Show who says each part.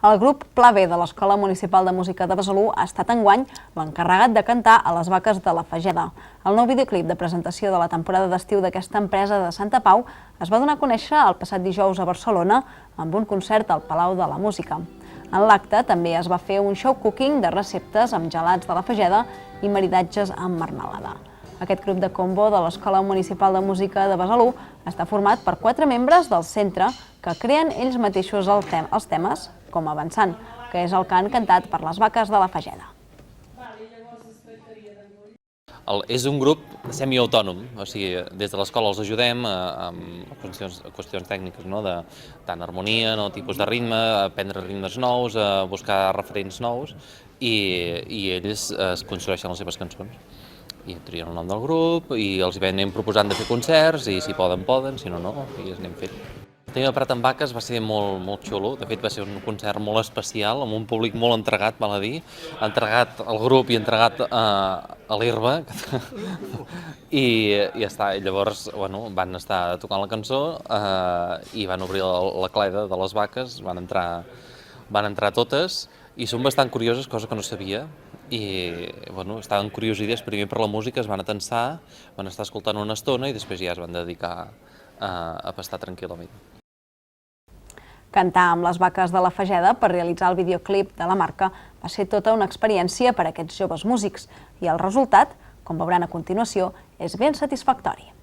Speaker 1: El grup Pla B de l'Escola Municipal de Música de Besalú ha estat enguany l'encarregat de cantar a les vaques de la Fageda. El nou videoclip de presentació de la temporada d'estiu d'aquesta empresa de Santa Pau es va donar a conèixer el passat dijous a Barcelona amb un concert al Palau de la Música. En l'acte també es va fer un show cooking de receptes amb gelats de la Fageda i maridatges amb marmelada. Aquest grup de combo de l'Escola Municipal de Música de Besalú està format per 4 membres del centre que creen ells mateixos els temes, com Avançant, que és el cant cantat per les vaques de la Fageda.
Speaker 2: És un grup semiautònom, o sigui, des de l'escola els ajudem amb qüestions tècniques, tant harmonia, tipus de ritme, aprendre ritmes nous, buscar referents nous, i ells es construeixen les seves cançons. I trien el nom del grup i els anem proposant de fer concerts i si poden, si no, no, i els anem fent. El tema Prat amb Vaques va ser molt xulo, de fet va ser un concert molt especial, amb un públic molt entregat, val a dir, entregat al grup i entregat a l'herba, i llavors van estar tocant la cançó i van obrir la cleda de les vaques, van entrar totes i són bastant curioses, cosa que no sabia, i estaven curiosides primer per la música, es van atensar, van estar escoltant una estona i després ja es van dedicar a pastar tranquil·lament.
Speaker 1: Cantar amb les vaques de la Fageda per realitzar el videoclip de la marca va ser tota una experiència per a aquests joves músics i el resultat, com veuran a continuació, és ben satisfactori.